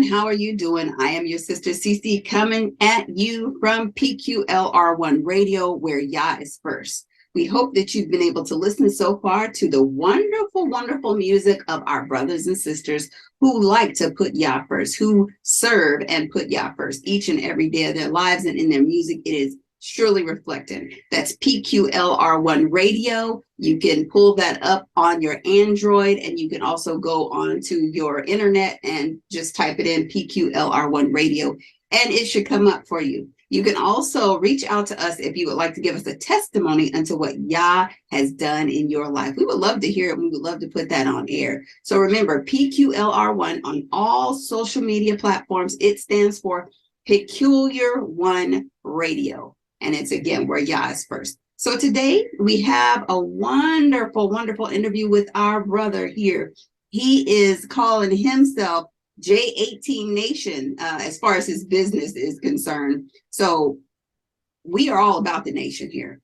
How are you doing? I am your sister Cece coming at you from PQLR1 Radio, where Yah is first. We hope that you've been able to listen so far to the wonderful, wonderful music of our brothers and sisters who like to put Yah first, who serve and put Yah first each and every day of their lives, and in their music, it is surely reflected. That's PQLR1 Radio. You can pull that up on your Android, and you can also go on to your internet and just type it in PQLR1 Radio, and it should come up for you. You can also reach out to us if you would like to give us a testimony unto what Yah has done in your life. We would love to hear it. We would love to put that on air. So remember, PQLR1 on all social media platforms. It stands for Peculiar One Radio. And it's, again, where Yah is first. So today we have a wonderful, wonderful interview with our brother here. He is calling himself J18 Nation as far as his business is concerned. So we are all about the nation here.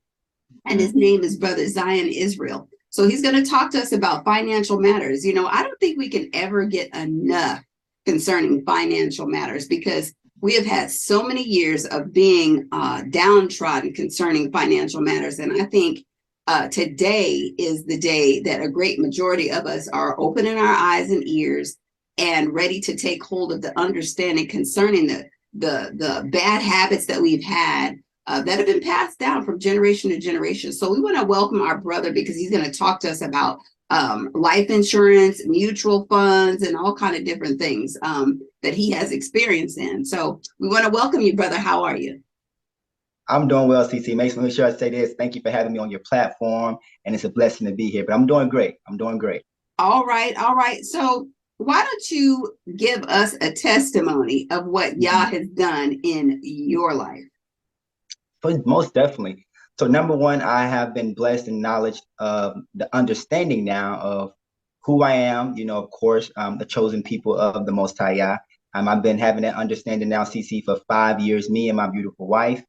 And his name is Brother Zion Israel. So he's going to talk to us about financial matters. You know, I don't think we can ever get enough concerning financial matters, because we have had so many years of being downtrodden concerning financial matters. And I think today is the day that a great majority of us are opening our eyes and ears and ready to take hold of the understanding concerning the bad habits that we've had that have been passed down from generation to generation. So we want to welcome our brother, because he's going to talk to us about life insurance, mutual funds, and all kind of different things that he has experience in. So we want to welcome you, brother. How are you? I'm doing well, CC. Make sure I say this. Thank you for having me on your platform, and it's a blessing to be here. But I'm doing great. I'm doing great. All right. All right. So why don't you give us a testimony of what Yah has done in your life? Most definitely. So number one, I have been blessed in knowledge of the understanding now of who I am, you know, of course, the chosen people of the Most High Yah. I've been having that understanding now, CC, for 5 years, me and my beautiful wife.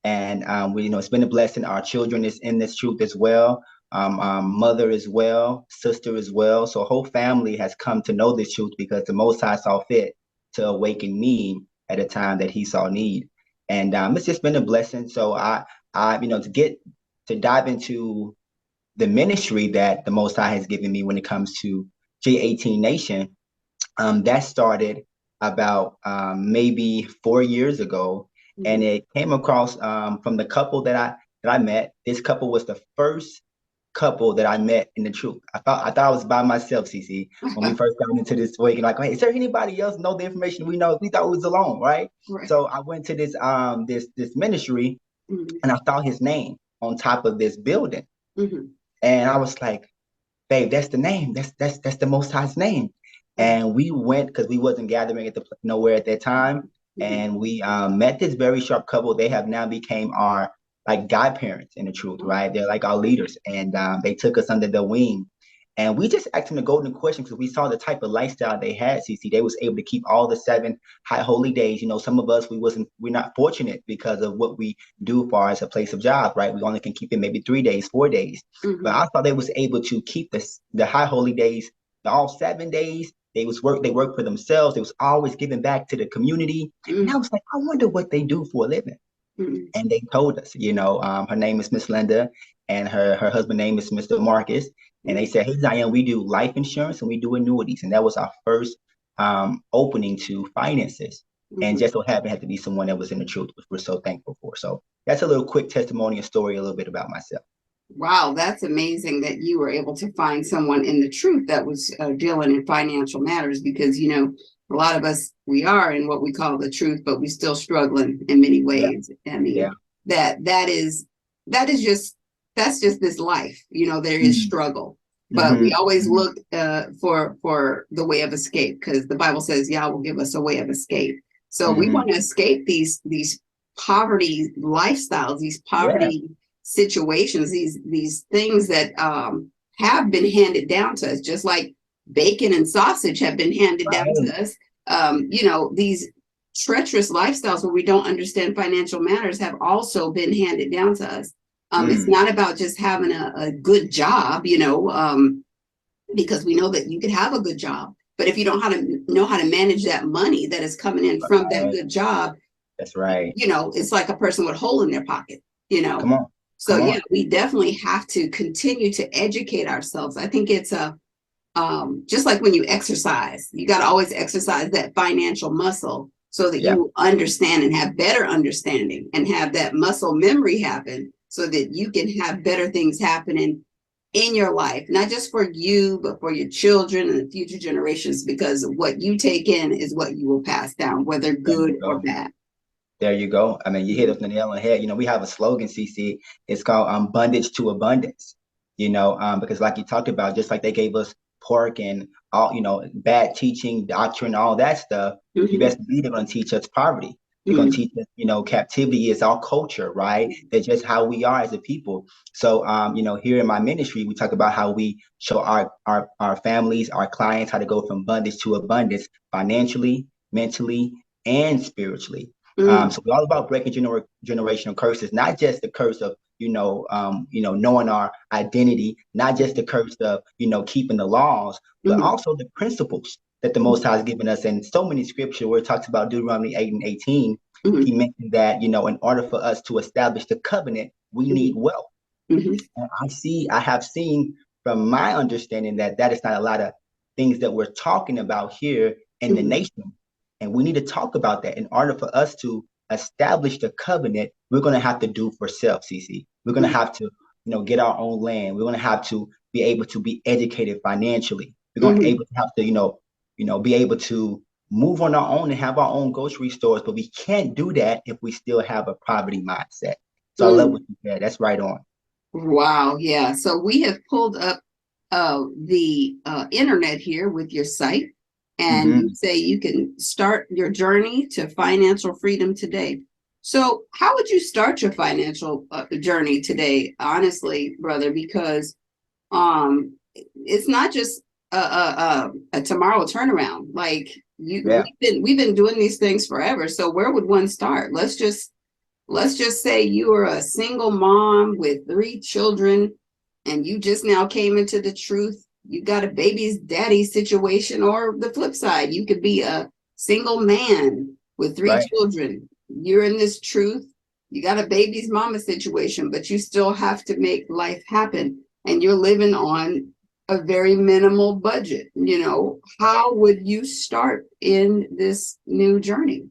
And, it's been a blessing. Our children is in this truth as well. Mother as well, sister as well. So a whole family has come to know this truth because the Most High saw fit to awaken me at a time that he saw need. And it's just been a blessing. So to dive into the ministry that the Most High has given me when it comes to J18 Nation, that started about maybe 4 years ago, and it came across from the couple that I met. This couple was the first couple that I met in the truth. I thought I was by myself, CC, when we first got into this week. And like, hey, is there anybody else know the information we know? We thought we was alone, right? So I went to this this ministry, and I saw his name on top of this building, and I was like, babe, that's the name. That's the Most High's name. And we went, because we wasn't gathering at nowhere at that time, and we met this very sharp couple. They have now became our like godparents in the truth, right? They're like our leaders, and they took us under their wing, and we just asked them the golden question because we saw the type of lifestyle they had. CC, they was able to keep all the 7 high holy days. You know, some of us we're not fortunate because of what we do far as a place of job, right? We only can keep it maybe 3 days, 4 days, but I thought they was able to keep the high holy days, all 7 days. They worked for themselves. They was always giving back to the community, and I was like, I wonder what they do for a living. And they told us, her name is Miss Linda, and her husband's name is Mr. Marcus. And they said, hey, Zion, we do life insurance and we do annuities. And that was our first opening to finances. And just so happened had to be someone that was in the truth, which we're so thankful for. So that's a little quick testimonial story, a little bit about myself. Wow, that's amazing that you were able to find someone in the truth that was dealing in financial matters, because, a lot of us, we are in what we call the truth, but we're still struggling in many ways. I mean, that's just this life. There is struggle, but we always look for the way of escape, because the Bible says Yah will give us a way of escape. So we want to escape these poverty lifestyles, these poverty situations, these things that have been handed down to us, just like bacon and sausage have been handed down to us. These treacherous lifestyles where we don't understand financial matters have also been handed down to us. It's not about just having a good job, because we know that you could have a good job, But if you don't know how to manage that money that is coming in from that Right. good job, That's right. it's like a person with a hole in their pocket. Come on. So Come yeah, on. we definitely have to continue to educate ourselves. I think it's a just like when you exercise, you got to always exercise that financial muscle so that Yeah. you understand and have better understanding and have that muscle memory happen so that you can have better things happening in your life, not just for you, but for your children and the future generations, because what you take in is what you will pass down, whether There good you or go. bad. There you go. I mean, you hit Mhm. it on the nail on the head. We have a slogan, CC. It's called bondage to abundance. Because like you talked about, just like they gave us pork and all, bad teaching, doctrine, all that stuff, you Mhm. best believe they're going to teach us poverty. They're going to Mhm. teach us, captivity is our culture, right? That's just how we are as a people. So, here in my ministry, we talk about how we show our families, our clients, how to go from bondage to abundance financially, mentally, and spiritually. Mhm. So we're all about breaking generational curses, not just the curse of knowing our identity, not just the curse of keeping the laws, but Mhm. also the principles that the Most Mhm. High has given us. And so many scripture where it talks about Deuteronomy 8 and 18, he Mhm. mentioned that in order for us to establish the covenant, we need wealth. Mhm. And I have seen from my understanding that that is not a lot of things that we're talking about here in the Mhm. nation. And we need to talk about that in order for us to establish the covenant. We're going to have to do for self, CC. We're going to Mhm. have to, get our own land. We're going to have to be able to be educated financially. We're going to Mhm. able to have to, be able to move on our own and have our own grocery stores. But we can't do that if we still have a poverty mindset. So I love what Mhm. you said. That's right on. Wow, yeah. So we have pulled up the internet here with your site, and you Hmm. say you can start your journey to financial freedom today. So, how would you start your financial journey today, honestly, brother? Because it's not just a tomorrow turnaround. Like Yeah. we've been doing these things forever. So, where would one start? Let's just say you are a single mom with 3 children and you just now came into the truth. You got a baby's daddy situation, or the flip side, you could be a single man with three Right. children. You're in this truth. You got a baby's mama situation, but you still have to make life happen. And you're living on a very minimal budget. How would you start in this new journey?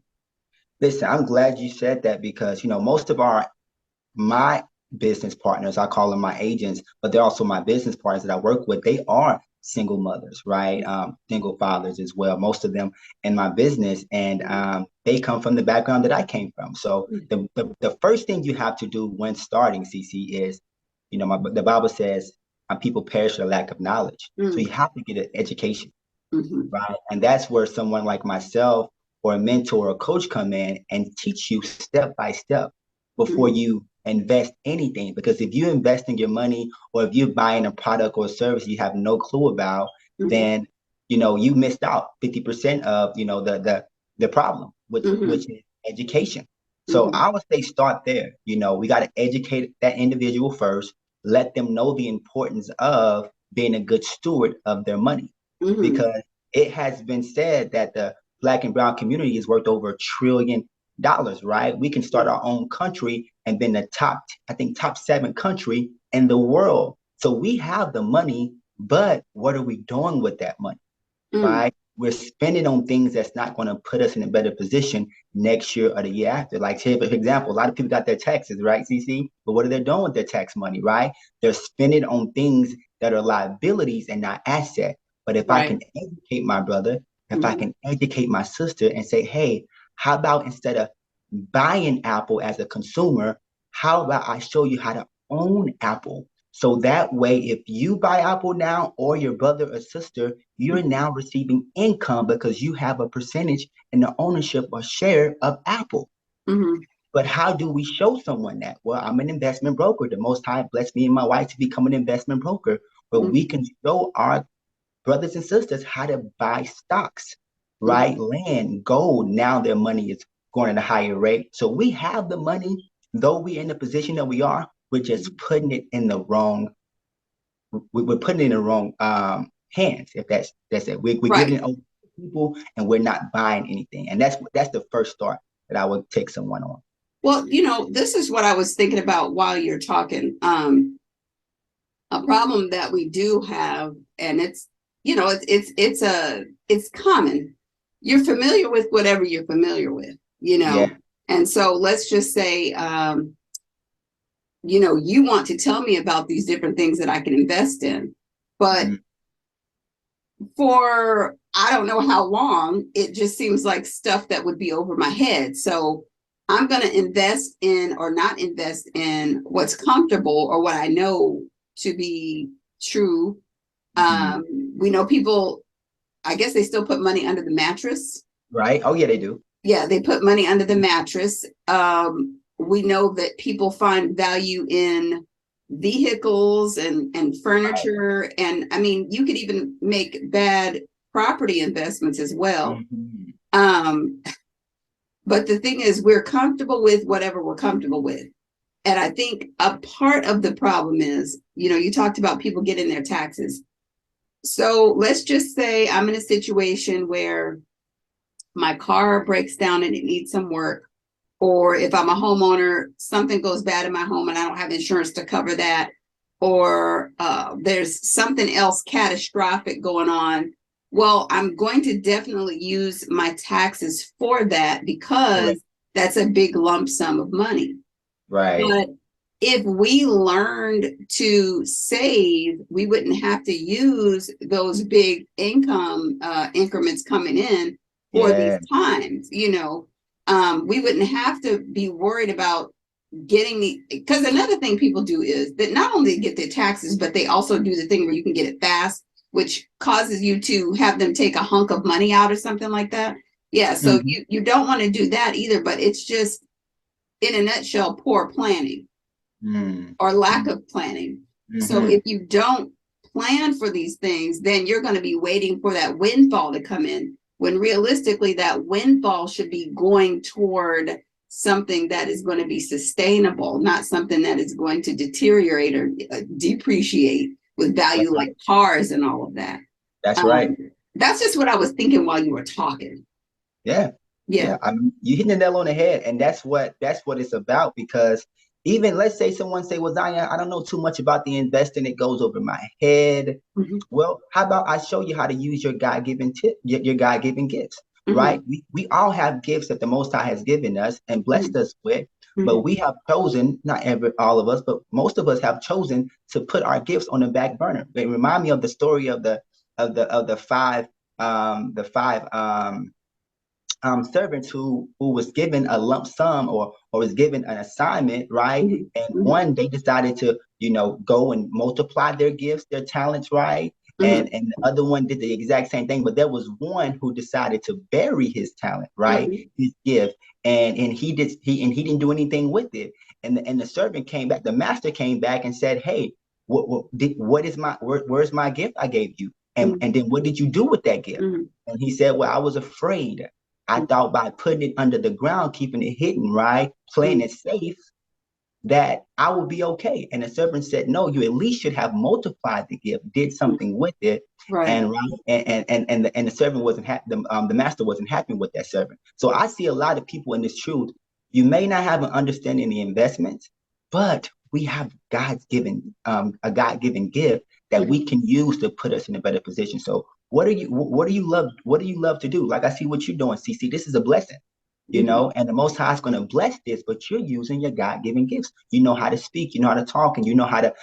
Listen, I'm glad you said that because, most of my business partners, I call them my agents, but they're also my business partners that I work with. They are single mothers, right? Single fathers as well, most of them in my business. And they come from the background that I came from. So the first thing you have to do when starting, CC, is, the Bible says, people perish for lack of knowledge. So you Mm, have to get an education. mhm, Right? And that's where someone like myself or a mentor or a coach come in and teach you step by step before mhm, you invest anything. Because if you invest in your money or if you're buying a product or a service you have no clue about, mhm, then you missed out 50% of the problem, which mhm, is education. So mhm, I would say start there. We got to educate that individual first, let them know the importance of being a good steward of their money mhm, because it has been said that the Black and brown community is worth over $1 trillion, right? We can start our own country and been the I think, top 7 country in the world. So we have the money, but what are we doing with that money, mhm, right? We're spending on things that's not going to put us in a better position next year or the year after. Like, say, for example, a lot of people got their taxes, right, CC? But what are they doing with their tax money, right? They're spending on things that are liabilities and not assets. But if I right. can educate my brother, if I Mhm, can educate my sister and say, hey, how about instead of buying Apple as a consumer, how about I show you how to own Apple? So that way, if you buy Apple now or your brother or sister, you're mhm, now receiving income because you have a percentage in the ownership or share of Apple. mhm, But how do we show someone that? Well, I'm an investment broker. The Most High blessed me and my wife to become an investment broker, where we mhm, can show our brothers and sisters how to buy stocks, mhm, right? Land, gold. Now their money is going at a higher rate. So we have the money, though we're in the position that we are, we're just mhm, putting it in the wrong, we're putting it in the wrong hands, if that's it. We're giving Right. it over to people and we're not buying anything. And that's the first start that I would take someone on. Well, this is what I was thinking about while you're talking. A problem that we do have, and it's common. You're familiar with whatever you're familiar with, Yeah. and so let's just say, you want to tell me about these different things that I can invest in, but Mm-hmm. for I don't know how long, it just seems like stuff that would be over my head. So I'm going to invest in or not invest in what's comfortable or what I know to be true. Mm-hmm. We know people, I guess they still put money under the mattress. Right. Oh yeah, they do. Yeah, they put money under the mattress. We know that people find value in vehicles and Right. furniture. And I mean, you could even make bad property investments as well. Mm-hmm. Um, but the thing is, we're comfortable with whatever we're comfortable with. And I think a part of the problem is, you talked about people getting their taxes. So let's just say I'm in a situation where my car breaks down and it needs some work. Or if I'm a homeowner, something goes bad in my home and I don't have insurance to cover that. Or there's something else catastrophic going on. Well, I'm going to definitely use my taxes for that Correct. because that's a big lump sum of money. Right. But if we learned to save, we wouldn't have to use those big income increments coming in for these Yeah. times. We wouldn't have to be worried about getting because another thing people do is that not only get their taxes, but they also do the thing where you can get it fast, which causes you to have them take a hunk of money out or something like that. Yeah, so Mm-hmm. you don't want to do that either, but it's just in a nutshell, poor planning or lack of planning. So Mm-hmm. if you don't plan for these things, then you're going to be waiting for that windfall to come in when realistically that windfall should be going toward something that is going to be sustainable, not something that is going to deteriorate or depreciate with value That's like right. cars and all of that. That's right. Um, that's just what I was thinking while you were talking. Yeah. Yeah. Yeah, I mean, you hitting the nail on the head, and that's what it's about. Because even let's say someone say, "Well, Zion, I don't know too much about the investing; it goes over my head." Mm-hmm. Well, how about I show you how to use your God-given tip, your God-given gifts, right? Mm-hmm. We all have gifts that the Most High has given us and blessed Mm-hmm. us with, but Mm-hmm. we have chosen, not every all of us, but most of us have chosen to put our gifts on the back burner. It remind me of the story of the five servants who was given a lump sum or was given an assignment, right? And Mm-hmm. one, they decided to go and multiply their gifts, their talents, right? Mm-hmm. And the other one did the exact same thing, but there was one who decided to bury his talent, right? Mm-hmm. His gift, and he didn't do anything with it. And the servant came back, the master came back and said, "Hey, where's my gift I gave you? And then what did you do with that gift?" Mm-hmm. And he said, "Well, I was afraid. I thought by putting it under the ground, keeping it hidden, right, playing Mm-hmm. it safe, that I would be okay." And the servant said, "No, you at least should have multiplied the gift, did something with it." Right. And right, and the servant wasn't happy. The master wasn't happy with that servant. So I see a lot of people in this truth. You may not have an understanding of the investments, but we have God's given a God given gift that Mm-hmm. we can use to put us in a better position. So what do you love to do? Like I see what you're doing, CC. This is a blessing, Mm-hmm. and the Most High is going to bless this, but you're using your God-given gifts. You know how to speak, you know how to talk, and you know how to,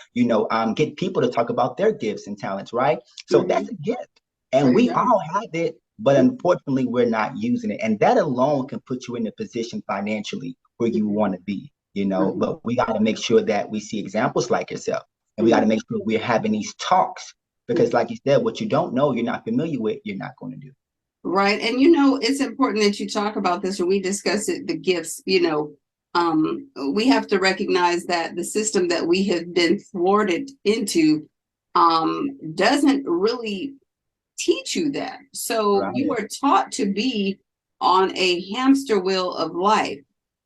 get people to talk about their gifts and talents, right? So that's Mm-hmm. a gift, and There you we go. all have it, but unfortunately, we're not using it, and that alone can put you in a position financially where you Mm-hmm. want to be. Mm-hmm. But we got to make sure that we see examples like yourself, and we got to Mm-hmm. make sure we're having these talks because, like you said, what you don't know, you're not familiar with, you're not going to do. Right. And it's important that you talk about this when we discuss it, the gifts, we have to recognize that the system that we have been thwarted into doesn't really teach you that. So you Right. are taught to be on a hamster wheel of life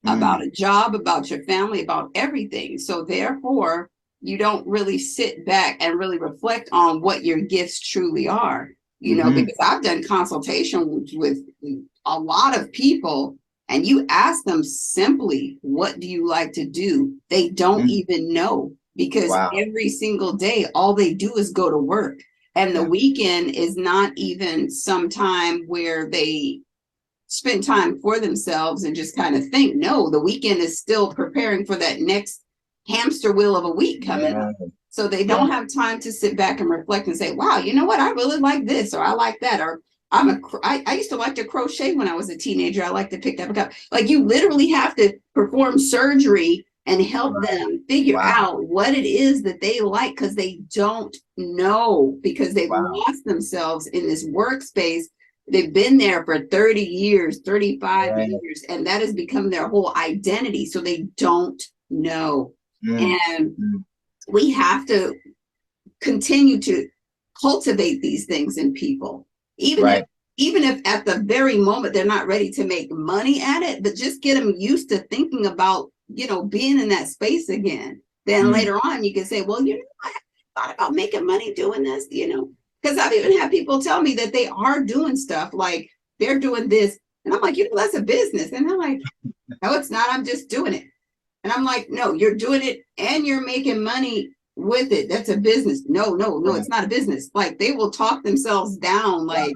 about Mm, a job, about your family, about everything. So therefore, you don't really sit back and really reflect on what your gifts truly are, Mm-hmm. because I've done consultations with a lot of people, and you ask them simply, what do you like to do? They don't Mm-hmm. even know, because Wow. every single day, all they do is go to work. And the Yeah. weekend is not even some time where they spend time for themselves and just kind of think. No, the weekend is still preparing for that next hamster wheel of a week coming up. Yeah. So they Yeah. don't have time to sit back and reflect and say, wow, you know what? I really like this, or I like that, or I used to like to crochet when I was a teenager. I like to pick up a cup. Like, you literally have to perform surgery and help Right. them figure Wow. out what it is that they like, because they don't know, because they've Wow. lost themselves in this workspace. They've been there for 30 years, 35 Yeah. years, and that has become their whole identity. So they don't know. Mm. And Mm. we have to continue to cultivate these things in people, even if Right. even if at the very moment they're not ready to make money at it, but just get them used to thinking about, being in that space again. Then Mm. later on you can say, well, I thought about making money doing this, because I've even had people tell me that they are doing stuff, like they're doing this, and I'm like, that's a business. And they're like, no, it's not, I'm just doing it. And I'm like, no, you're doing it and you're making money with it. That's a business. No, no, no, Right. it's not a business. Like, they will talk themselves down. Wow. Like,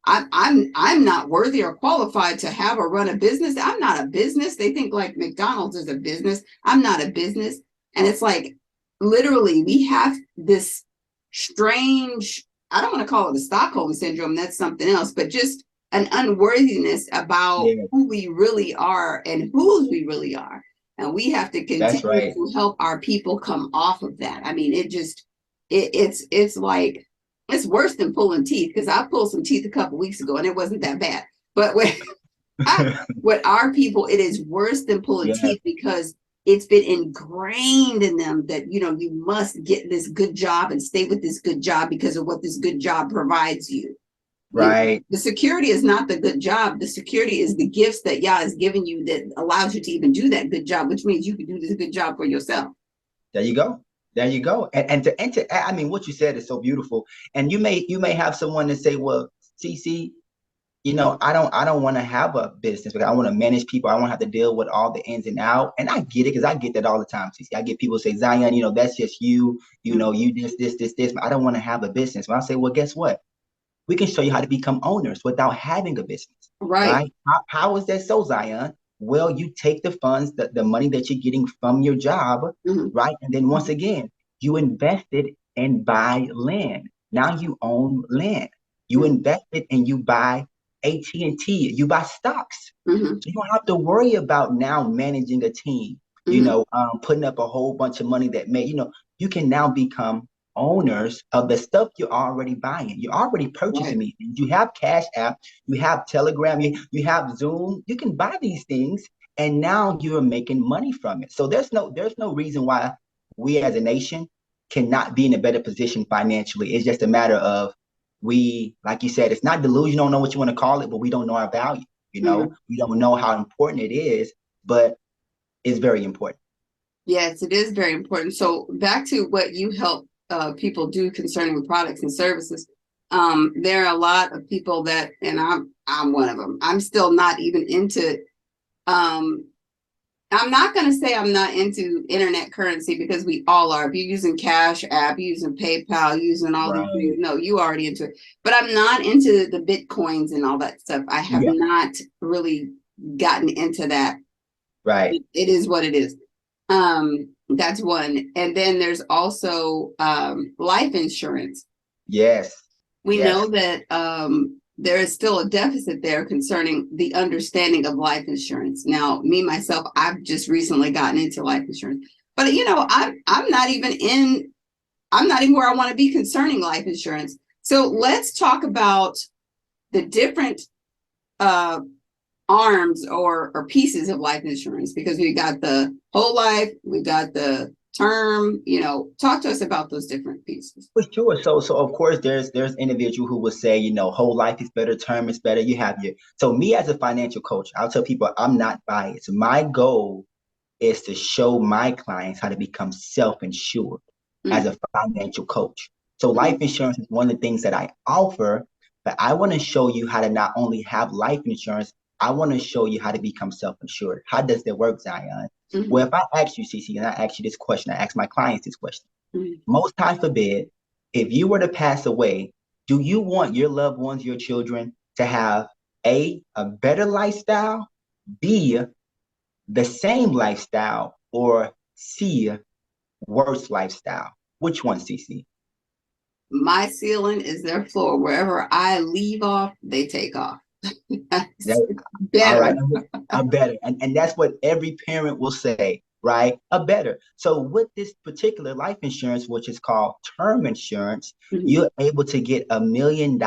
I'm not worthy or qualified to have or run a business. I'm not a business. They think like McDonald's is a business. I'm not a business. And it's like, literally, we have this strange, I don't want to call it a Stockholm syndrome. That's something else, but just an unworthiness about Yeah. who we really are and whose we really are. And we have to That's continue right. to help our people come off of that. I mean, it's like, it's worse than pulling teeth, because I pulled some teeth a couple weeks ago and it wasn't that bad. But with our people, it is worse than pulling Yeah. teeth, because it's been ingrained in them that, you must get this good job and stay with this good job because of what this good job provides you. Right. The security is not the good job. The security is the gifts that Yah has given you that allows you to even do that good job, which means you can do this good job for yourself. There you go. There you go. And I mean, what you said is so beautiful. And you may have someone to say, well, CC, I don't want to have a business because I want to manage people. I want to have to deal with all the ins and out. And I get it, because I get that all the time. CC, I get people say, Zion, that's just you. You this. I don't want to have a business. But I say, well, guess what? We can show you how to become owners without having a business, Right. right? How is that so, Zion? Well, you take the funds, the money that you're getting from your job, Mm-hmm. right? And then once again, you invested and buy land. Now you own land. You Mm-hmm. invested and you buy AT&T. You buy stocks. Mm-hmm. So you don't have to worry about now managing a team, Mm-hmm. putting up a whole bunch of money that you can now become owners of the stuff you're already buying. You're already purchasing Right. these things. You have Cash App, you have Telegram, you have Zoom. You can buy these things, and now you're making money from it. So there's no reason why we as a nation cannot be in a better position financially. It's just a matter of, like you said, it's not delusion. Don't know what you want to call it, but we don't know our value. Mm-hmm. We don't know how important it is, but it's very important. Yes, it is very important. So back to what you help people do concerning products and services. There are a lot of people that, and I'm one of them. I'm still not even into. Um, I'm not going to say I'm not into internet currency, because we all are. If you're using Cash App, you're using PayPal, using all these things, Right. no, you already into it. But I'm not into the Bitcoins and all that stuff. I have Yeah. not really gotten into that. Right. It is what it is. That's one. And then there's also life insurance. Yes. We Yes. know that there is still a deficit there concerning the understanding of life insurance. Now, me myself, I've just recently gotten into life insurance, but I'm not even in. I'm not even where I want to be concerning life insurance. So let's talk about the different uh, arms or pieces of life insurance, because we got the whole life, we got the term. Talk to us about those different pieces. For sure. So of course there's individual who will say, whole life is better, term is better. You have your so me as a financial coach, I'll tell people I'm not biased. My goal is to show my clients how to become self-insured. as a financial coach. So life insurance is one of the things that I offer, but I want to show you how to not only have life insurance, I want to show you how to become self-insured. How does that work, Zion? Mm-hmm. Well, if I ask you, CC, and I ask you this question, I ask my clients this question. Mm-hmm. Most time forbid, if you were to pass away, do you want your loved ones, your children, to have a better lifestyle, B, the same lifestyle, or C, worse lifestyle? Which one, CC? My ceiling is their floor. Wherever I leave off, they take off. That, all Better. right, a better. And that's what every parent will say, right? A better. So with this particular life insurance, which is called term insurance, Mm-hmm. you're able to get $1 million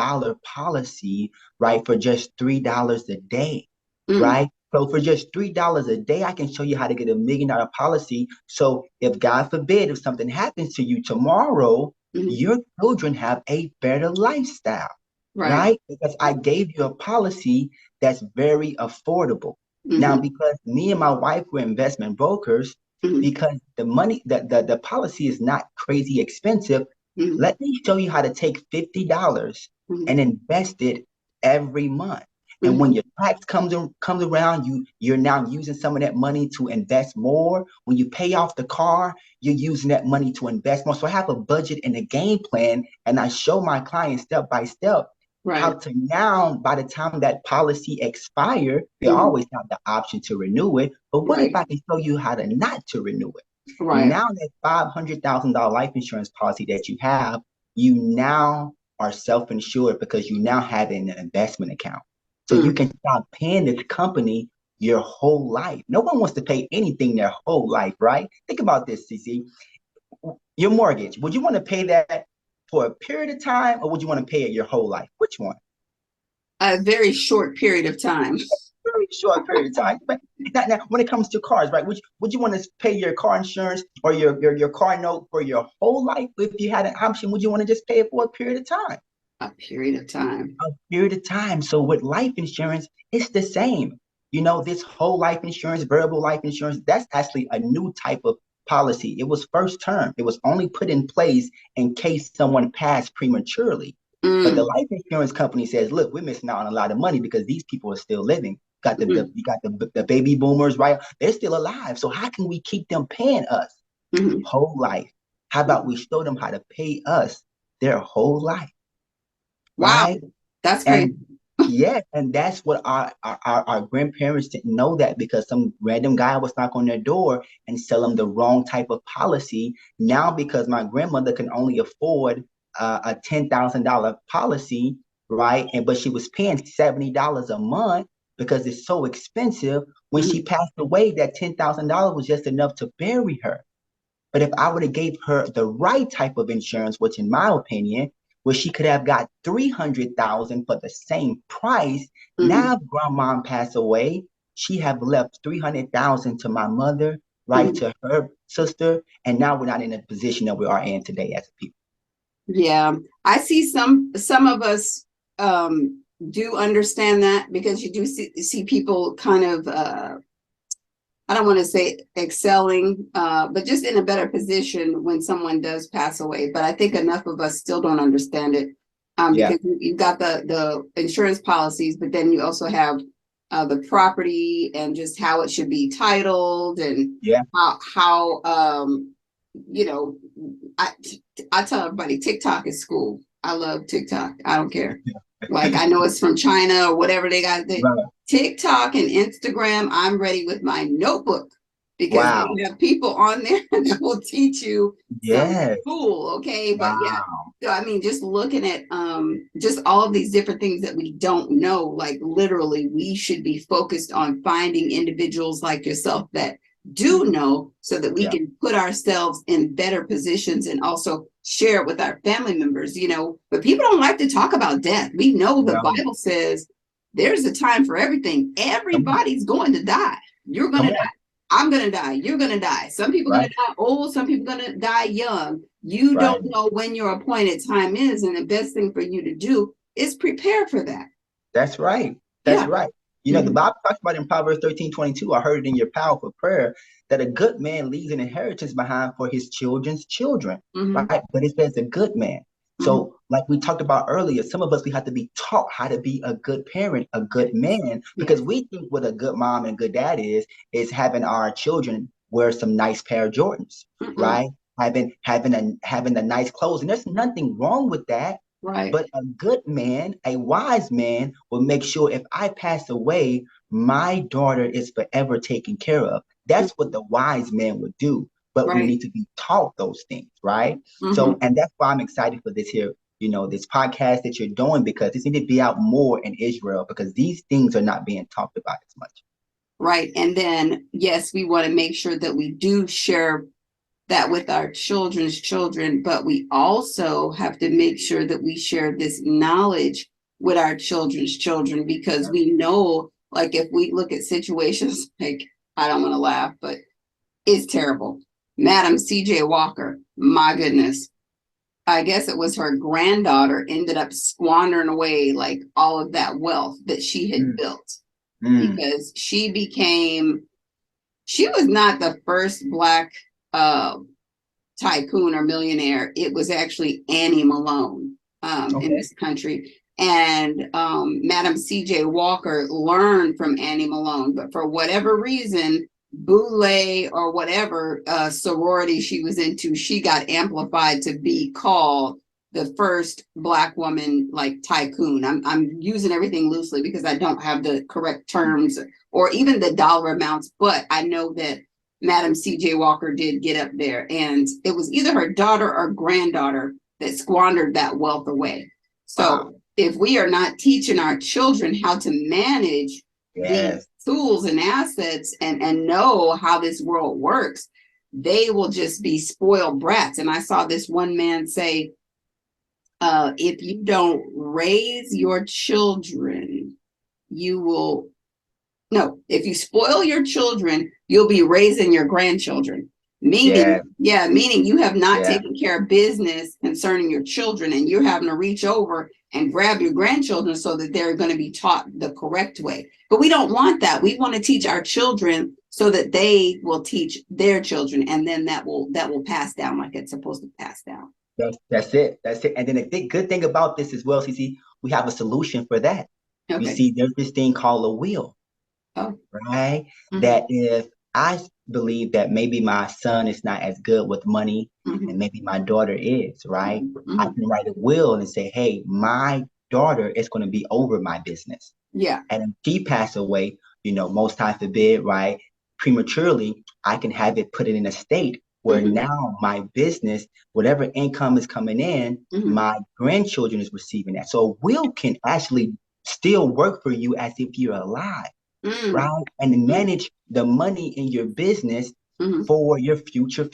policy, right, for just $3 a day, Mm-hmm. right? So for just $3 a day, I can show you how to get $1 million policy. So if God forbid, if something happens to you tomorrow, Mm-hmm. your children have a better lifestyle, Right. right? Because I gave you a policy that's very affordable. Now, Mm-hmm. because me and my wife were investment brokers, Mm-hmm. because the money, the policy is not crazy expensive, Mm-hmm. let me show you how to take $50 and invest it every month. And when Mm-hmm. your tax comes around, you're now using some of that money to invest more. When you pay off the car, you're using that money to invest more. So I have a budget and a game plan, and I show my clients step by step how Right. to now, by the time that policy expire, they Mm-hmm. always have the option to renew it. But what if Right. I can show you how to not to renew it? Right. Now that $500,000 life insurance policy that you have, you now are self-insured because you now have an investment account. So you Mm. can stop paying this company your whole life. No one wants to pay anything their whole life, right? Think about this, CC. Your mortgage, would you want to pay that for a period of time or would you want to pay it your whole life? Which one? A very short period of time. Very short period of time. But now, when it comes to cars, right? Would you want to pay your car insurance or your car note for your whole life? If you had an option, would you want to just pay it for a period of time? A period of time. A period of time. So with life insurance, it's the same. This whole life insurance, variable life insurance, that's actually a new type of policy. It was first term. It was only put in place in case someone passed prematurely. But the Mm. life insurance company says, look, we're missing out on a lot of money because these people are still living. Got Mm-hmm. you got the baby boomers, right? They're still alive. So how can we keep them paying us Mm-hmm. whole life? How about we show them how to pay us their whole life, Wow. right? That's crazy. And yeah, and that's what our grandparents didn't know, that because some random guy was knock on their door and sell them the wrong type of policy. Now, because my grandmother can only afford a $10,000 policy, right? But she was paying $70 a month because it's so expensive. When she Mm-hmm. passed away, that $10,000 was just enough to bury her. But if I would have gave her the right type of insurance, which in my opinion, where she could have got 300,000 for the same price, Mm-hmm. now if grandma passed away, she have left 300,000 to my mother, right, Mm-hmm. to her sister, and now we're not in a position that we are in today as a people. Yeah, I see some of us do understand that because you do see people kind of I don't want to say excelling, but just in a better position when someone does pass away. But I think enough of us still don't understand it Yeah, because you've got the insurance policies, but then you also have the property and just how it should be titled and yeah, how you know I I tell everybody TikTok is school. I love TikTok. I don't care. Like I know it's from China or whatever they got. right. TikTok and Instagram, I'm ready with my notebook because they Wow. have people on there that will teach you some Yes. cool, okay? But yeah, Wow. so I mean, just looking at just all of these different things that we don't know, like literally, we should be focused on finding individuals like yourself that do know so that we Yeah. can put ourselves in better positions and also share it with our family members, but people don't like to talk about death. We know the No. Bible says there's a time for everything. Come on. Everybody's going to die. You're going Come to die. on. I'm going to die. You're going to die. Some people are going Right. to die old. Some people are going to die young. You Right. don't know when your appointed time is. And the best thing for you to do is prepare for that. That's right. That's Yeah. right. The Mm-hmm. Bible talks about in Proverbs 13:22. I heard it in your powerful prayer that a good man leaves an inheritance behind for his children's children, Mm-hmm. right? But it says a good man. Mm-hmm. So, like we talked about earlier, some of us we have to be taught how to be a good parent, a good Yes. man, because Yes. we think what a good mom and good dad is having our children wear some nice pair of Jordans, Mm-mm. right? Having the nice clothes, and there's nothing wrong with that. Right. But a good man, a wise man, will make sure if I pass away, my daughter is forever taken care of. That's what the wise man would do. But we Right. need to be taught those things, right? Mm-hmm. So, and that's why I'm excited for this here, this podcast that you're doing, because this need to be out more in Israel, because these things are not being talked about as much. Right. And then, yes, we want to make sure that we do share that with our children's children, but we also have to make sure that we share this knowledge with our children's children, because we know, like, if we look at situations like, I don't want to laugh, but it's terrible. Madam CJ Walker, my goodness. I guess it was her granddaughter ended up squandering away like all of that wealth that she had Mm, built, mm, because she was not the first Black uh, tycoon or millionaire. It was actually Annie Malone in okay. this country. And Madam C.J. Walker learned from Annie Malone, but for whatever reason, Boule or whatever sorority she was into, she got amplified to be called the first Black woman like tycoon. I'm using everything loosely because I don't have the correct terms or even the dollar amounts, but I know that Madam C.J. Walker did get up there, and it was either her daughter or granddaughter that squandered that wealth away. Wow. So if we are not teaching our children how to manage these Yes. tools and assets and know how this world works, they will just be spoiled brats. And I saw this one man say, if you don't raise your children, you will no, if you spoil your children, you'll be raising your grandchildren. Yeah. Meaning you have not Yeah. taken care of business concerning your children, and you're having to reach over and grab your grandchildren so that they're going to be taught the correct way. But we don't want that. We want to teach our children so that they will teach their children, and then that will pass down like it's supposed to pass down. That's it. That's it. And then good thing about this as well, CC, we have a solution for that. You Okay. see, there's this thing called a will, Oh. right? Mm-hmm. That if I believe that maybe my son is not as good with money Mm-hmm. and maybe my daughter is, right? I Mm-hmm. can write a will and say, hey, my daughter is going to be over my business. Yeah. And if she pass away, most high forbid, right, prematurely, I can have it put it in a state where Mm-hmm. now my business, whatever income is coming in, Mm-hmm. my grandchildren is receiving that. So a will can actually still work for you as if you're alive, Mm-hmm. right? And manage the money in your business Mm-hmm. for your future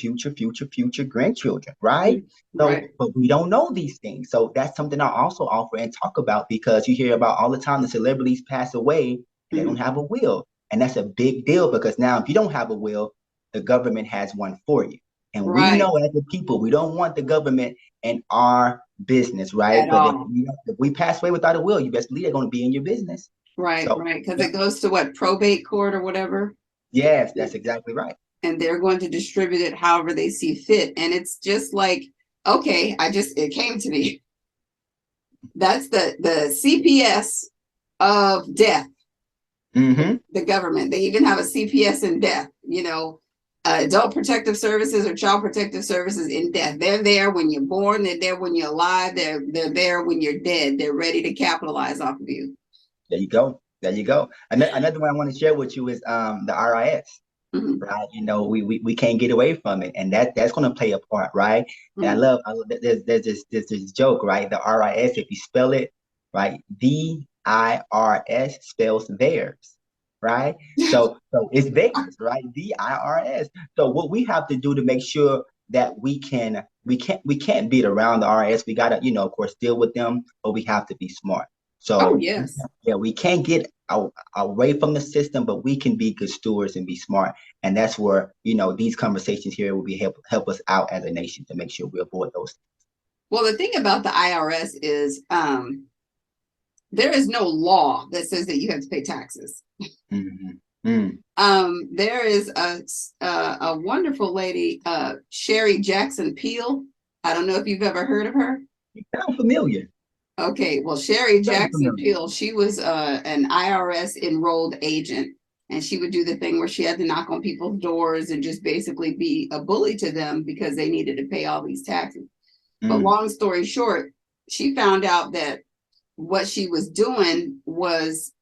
grandchildren, right? Mm-hmm. So, Right. but we don't know these things. So that's something I also offer and talk about, because you hear about all the time the celebrities pass away and they don't Mm-hmm. have a will. And that's a big deal, because now if you don't have a will, the government has one for you. And we Right. know as a people, we don't want the government in our business, right? At But all. if we pass away without a will, you best believe they're going to be in your business. Right, So, right. Because yeah. it goes to what, probate court or whatever, Yes, that's exactly right. and they're going to distribute it however they see fit. And it's just like, okay, it came to me. That's the CPS of death, Mm-hmm. the government. They even have a CPS in death, adult protective services or child protective services in death. They're there when you're born, they're there when you're alive, they're there when you're dead. They're ready to capitalize off of you. There you go. There you go. Another one I want to share with you is the RIS, Mm-hmm. right? We can't get away from it, and that's going to play a part, right? And Mm-hmm. I love there's this joke, right? The RIS, if you spell it right, VIRS spells theirs, right? So it's theirs, right? VIRS. So what we have to do to make sure that we can't beat around the RIS. We gotta, of course, deal with them, but we have to be smart. Oh, So yes. yeah, we can't get away from the system, but we can be good stewards and be smart. And that's where, these conversations here will be help us out as a nation to make sure we avoid those. Well, the thing about the IRS is there is no law that says that you have to pay taxes. Mhm. Mm. There is a wonderful lady, Sherry Jackson Peel. I don't know if you've ever heard of her. You sound familiar. Okay, well, Sherry Very Jackson familiar. Peel, she was an IRS enrolled agent, and she would do the thing where she had to knock on people's doors and just basically be a bully to them because they needed to pay all these taxes. But Mm. long story short, she found out that what she was doing was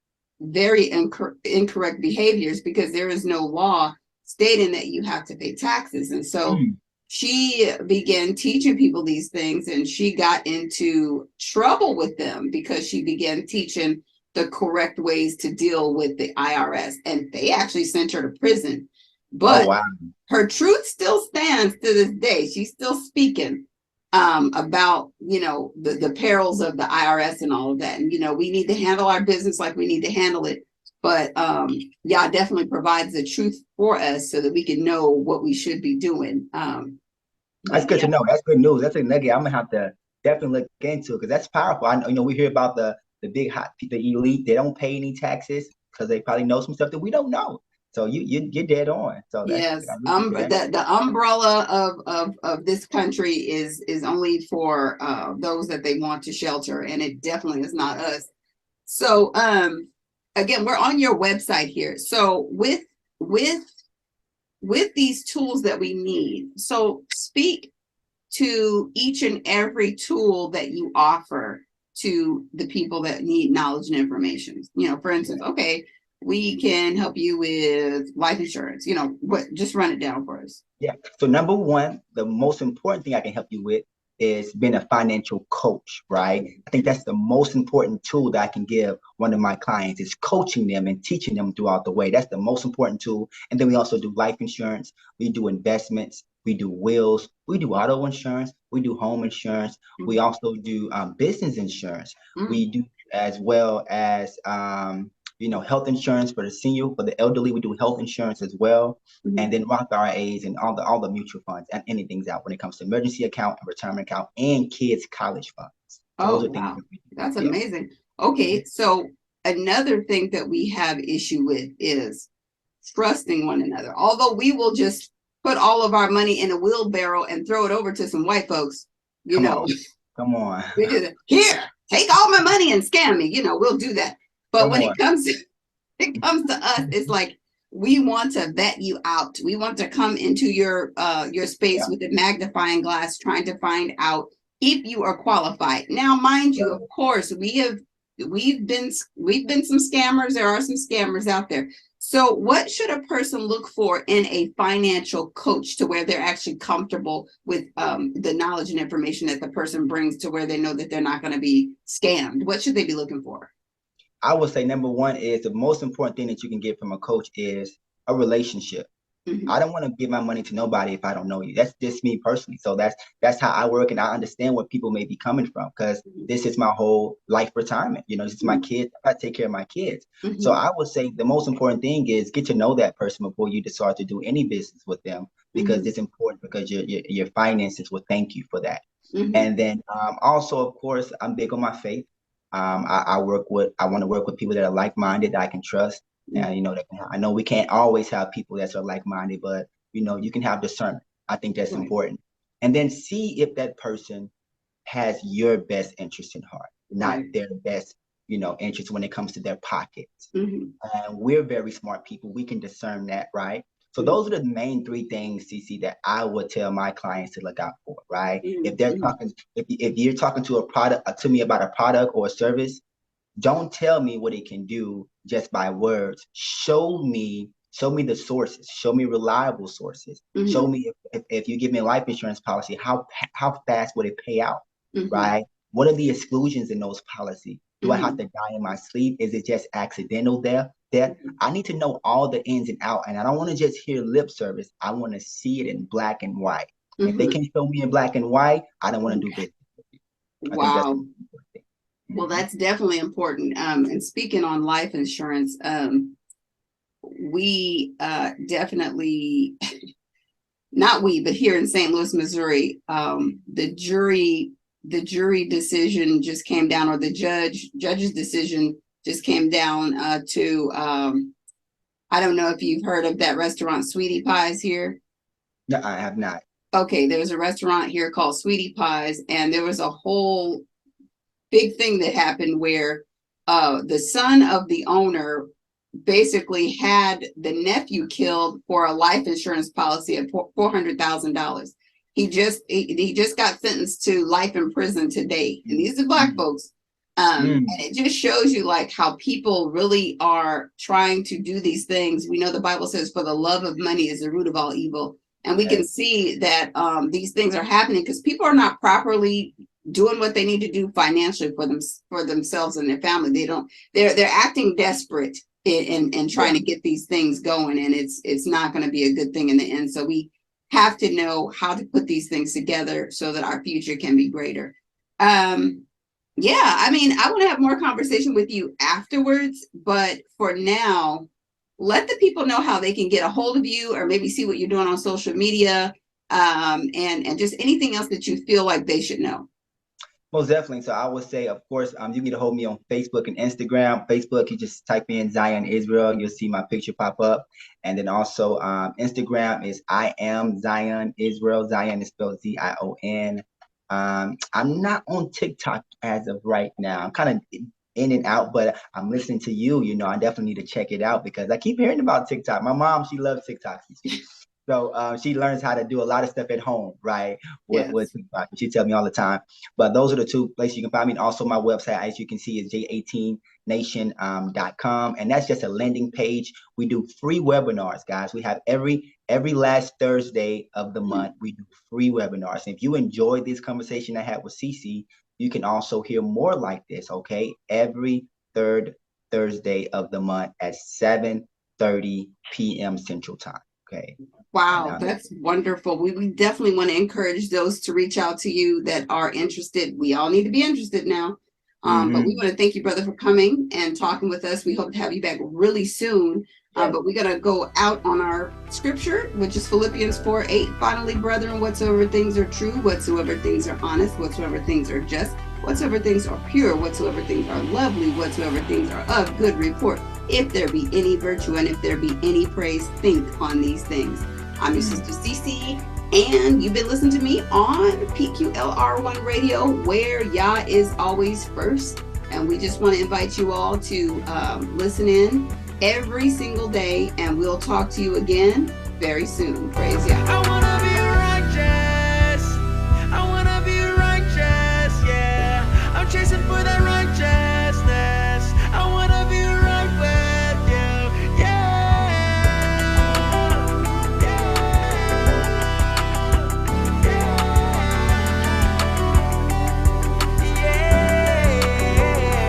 very incorrect behaviors because there is no law stating that you have to pay taxes. And so Mm. she began teaching people these things, and she got into trouble with them because she began teaching the correct ways to deal with the IRS, and they actually sent her to prison. Oh But wow. her truth still stands to this day. She's still speaking about, the perils of the IRS and all of that. And, we need to handle our business like we need to handle it. But yeah, definitely provides the truth for us so that we can know what we should be doing. That's But good yeah, to know. That's good news. That's a nugget I'm gonna have to definitely look into because that's powerful. I know, we hear about the big hot the elite. They don't pay any taxes because they probably know some stuff that we don't know. So you're dead on. So that's I yes. really appreciate that. The umbrella of this country is only for those that they want to shelter, and it definitely is not us. So again, we're on your website here. So with with these tools that we need, so speak to each and every tool that you offer to the people that need knowledge and information. For instance, okay, we can help you with life insurance. What? Just run it down for us. Yeah. So number one, the most important thing I can help you with is being a financial coach, right? I think that's the most important tool that I can give one of my clients is coaching them and teaching them throughout the way. That's the most important tool. And then we also do life insurance, we do investments, we do wills, we do auto insurance, we do home insurance, we Mhm. also do business insurance. Mm. We do as well as health insurance for the senior, for the elderly. We do health insurance as well, and Mhm. then Roth IRAs and all the mutual funds and anything's out when it comes to emergency account and retirement account and kids college funds. So those Oh, are things wow. that we do. That's Yeah. amazing. Mhm. Okay, so another thing that we have issue with is trusting one another. Although we will just put all of our money in a wheelbarrow and throw it over to some white folks, you Come know, on. Come on. we just, here, take all my money and scam me. We'll do that. But Come when on. it comes to us, it's like we want to vet you out. We want to come into your space Yeah. with a magnifying glass, trying to find out if you are qualified. Now, mind you, of course, we've been some scammers. There are some scammers out there. So, what should a person look for in a financial coach to where they're actually comfortable with the knowledge and information that the person brings to where they know that they're not going to be scammed? What should they be looking for? I would say number one is the most important thing that you can get from a coach is a relationship. I Mhm. don't want to give my money to nobody if I don't know you. That's just me personally. So that's how I work, and I understand where people may be coming from because Mhm. this is my whole life retirement. This is my Mhm. kids. I take care of my kids. So Mhm. I would say the most important thing is get to know that person before you decide to do any business with them because Mhm. it's important because your finances will thank you for that. Mhm. And then also, of course, I'm big on my faith. I want to work with people that are like-minded that I can trust. And Mhm. I know we can't always have people that are like-minded, but you can have discernment. I think that's Right. important. And then see if that person has your best interest in heart, not Right. their best, interest when it comes to their pockets. Mhm. And we're very smart people. We can discern that, right? So Mhm. those are the main three things, CC, that I would tell my clients to look out for, right? If they're Mhm. talking, if you're talking to a product to me about a product or a service, don't tell me what it can do just by words. Show me the sources. Show me reliable sources. Show Mhm. me if you give me a life insurance policy, how fast would it pay out, Mhm. right? What are the exclusions in those policies? Do I have Mhm. to die in my sleep? Is it just accidental death? Mhm. I need to know all the ins and out, and I don't want to just hear lip service. I want to see it in black and white. If they Mhm. can show me in black and white, I don't want to do business. I think that's the Wow. most important thing. Well, Mhm. that's definitely important. And speaking on life insurance, we definitely, not we, but here in St. Louis, Missouri, the jury the jury decision just came down, or the judge's decision just came down to I don't know if you've heard of that restaurant Sweetie Pies here. No, I have not. Okay, there's a restaurant here called Sweetie Pies, and there was a whole big thing that happened where the son of the owner basically had the nephew killed for a life insurance policy of $400,000. He just got sentenced to life in prison today, and these are Black folks. And it just shows you like how people really are trying to do these things. We know the Bible says, "For the love of money is the root of all evil," and we can see that these things are happening because people are not properly doing what they need to do financially for themselves and their family. They're acting desperate in trying to get these things going, and it's not going to be a good thing in the end. So we have to know how to put these things together so that our future can be greater. Yeah, I mean, I want to have more conversation with you afterwards, but for now, let the people know how they can get a hold of you, or maybe see what you're doing on social media, and just anything else that you feel like they should know. Most definitely. So I would say, of course, you can get a hold of me on Facebook and Instagram. Facebook, you just type in Zion Israel, you'll see my picture pop up. And then also Instagram is I am Zion Israel. Zion is spelled Z-I-O-N. I'm not on TikTok as of right now. I'm kind of in and out, but I'm listening to you. You know, I definitely need to check it out because I keep hearing about TikTok. My mom, she loves TikTok. So she learns how to do a lot of stuff at home, right? With TikTok. She tells me all the time. But those are the two places you can find me. And also my website, as you can see, is j18nation.com. And that's just a landing page. We do free webinars, guys. We have every last Thursday of the month, we do free webinars. And if you enjoyed this conversation I had with Cece, you can also hear more like this, okay? Every third Thursday of the month at 7:30 p.m. Central Time, okay? Wow, that's wonderful. We definitely want to encourage those to reach out to you that are interested. We all need to be interested now. But we want to thank you, brother, for coming and talking with us. We hope to have you back really soon. But we're going to go out on our scripture, which is Philippians 4:8. Finally, brethren, whatsoever things are true, whatsoever things are honest, whatsoever things are just, whatsoever things are pure, whatsoever things are lovely, whatsoever things are of good report, if there be any virtue and if there be any praise, think on these things. I'm your sister Cece, and you've been listening to me on PQLR1 Radio, where Yah is always first. And we just want to invite you all to listen in every single day, and we'll talk to you again very soon. Praise Yah. I want to be righteous. I want to be righteous, yeah. I'm chasing for that righteousness. I want to be right with you, yeah.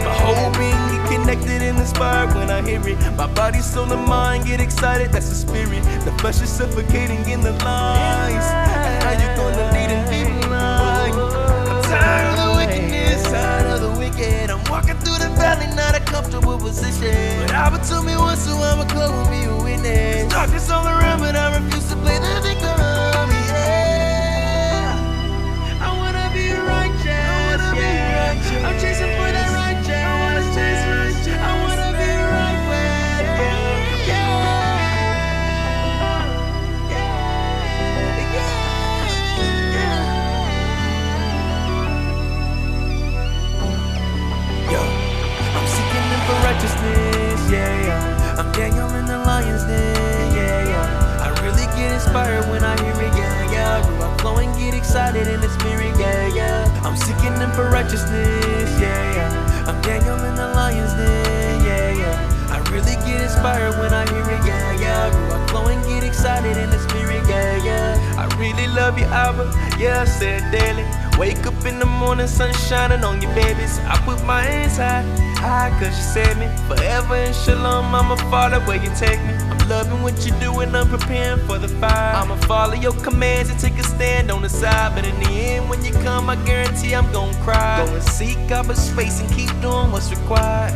My whole being get connected and inspired when I hear it. My body, soul, and mind get excited, that's the spirit. The flesh is suffocating in the lies. How you gonna lead and be blind? I'm tired of the wickedness, tired of the wicked. I'm walking through the valley, not a comfortable position. But Abba told me once, so I'ma come and be a witness. Darkness all around, but I refuse to play the victim. Yeah, I wanna be righteous, yeah. I'm chasing for that righteousness. I wanna be right with you, I'm seeking Him for righteousness, yeah. I'm Daniel in the lion's den, yeah. I really get inspired when I hear it, yeah. Ruach flowing, get excited in the spirit, yeah. I'm seeking Him for righteousness, yeah. I'm Daniel in the lion's den, yeah. I really get inspired when I hear it, yeah. Ruach flowing, get excited in the spirit, yeah. I really love you, Abba, yeah, I say it daily. Wake up in the morning, sun shining on you, babies. I put my hands high, cause you saved me. Forever in shalom, I'ma follow where you take me. I'm loving what you do and I'm preparing for the fire. I'ma follow your commands and take a stand on the side. But in the end, when you come, I guarantee I'm gon' cry. Go and seek Abba's face and keep doing what's required.